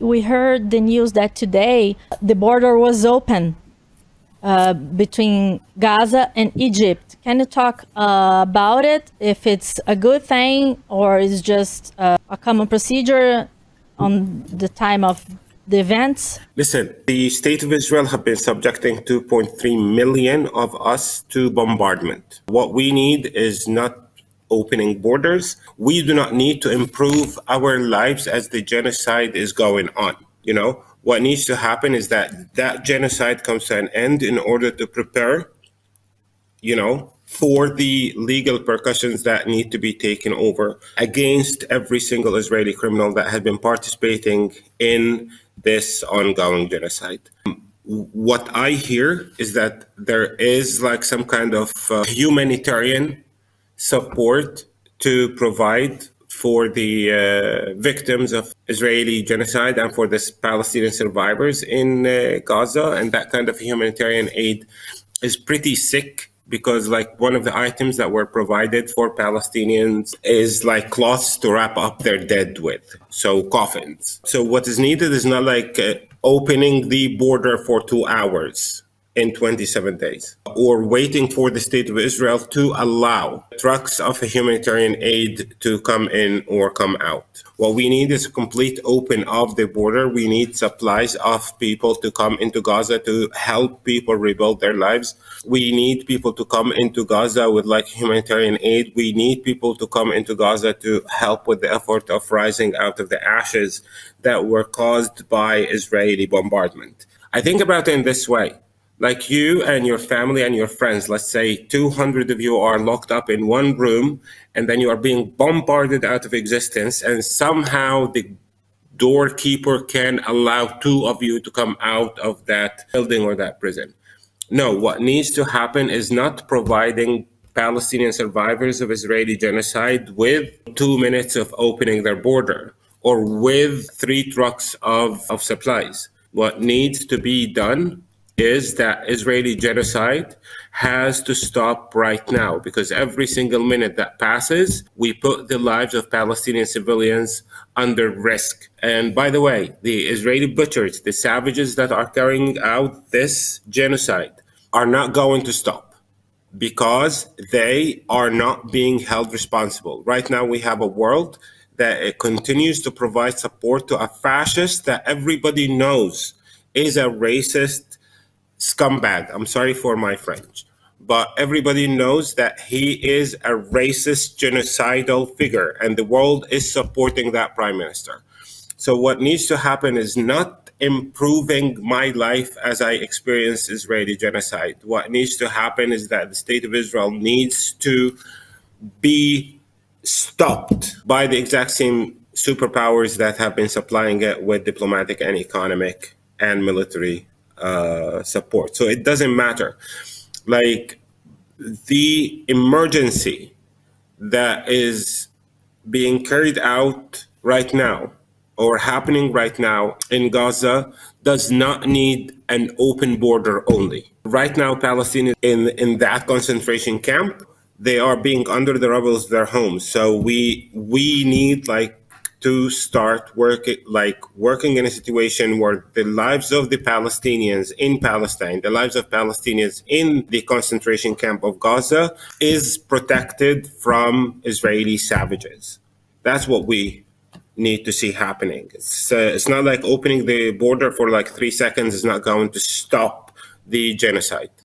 We heard the news that today the border was open between Gaza and Egypt. Can you talk about it? If it's a good thing or is just a common procedure on the time of the events? Listen, the state of Israel have been subjecting 2.3 million of us to bombardment. What we need is not opening borders. We do not need to improve our lives as the genocide is going on. You know, what needs to happen is that genocide comes to an end in order to prepare, for the legal repercussions that need to be taken over against every single Israeli criminal that has been participating in this ongoing genocide. What I hear is that there is like some kind of humanitarian support to provide for the victims of Israeli genocide and for the Palestinian survivors in Gaza. And that kind of humanitarian aid is pretty sick, because like one of the items that were provided for Palestinians is like cloths to wrap up their dead with, so coffins. So what is needed is not like opening the border for 2 hours in 27 days, or waiting for the state of Israel to allow trucks of humanitarian aid to come in or come out. What we need is a complete open of the border. We need supplies of people to come into Gaza to help people rebuild their lives. We need people to come into Gaza with like humanitarian aid. We need people to come into Gaza to help with the effort of rising out of the ashes that were caused by Israeli bombardment. I think about it in this way. Like you and your family and your friends, let's say 200 of you are locked up in one room, and then you are being bombarded out of existence, and somehow the doorkeeper can allow 2 of you to come out of that building or that prison. No, what needs to happen is not providing Palestinian survivors of Israeli genocide with 2 minutes of opening their border or with 3 trucks of supplies. What needs to be done is that Israeli genocide has to stop right now, because every single minute that passes, we put the lives of Palestinian civilians under risk. And by the way, the Israeli butchers, the savages that are carrying out this genocide, are not going to stop, because they are not being held responsible. Right now, we have a world that continues to provide support to a fascist that everybody knows is a racist scumbag. I'm sorry for my French, but everybody knows that he is a racist, genocidal figure, and the world is supporting that prime minister. So what needs to happen is not improving my life as I experience Israeli genocide. What needs to happen is that the state of Israel needs to be stopped by the exact same superpowers that have been supplying it with diplomatic and economic and military support. So it doesn't matter. Like, the emergency that is being carried out right now or happening right now in Gaza does not need an open border only. Right now, Palestinians in that concentration camp, they are being under the rubble of their homes. So we need like to start working in a situation where the lives of the Palestinians in Palestine, the lives of Palestinians in the concentration camp of Gaza, is protected from Israeli savages. That's what we need to see happening. It's not like opening the border for like 3 seconds is not going to stop the genocide.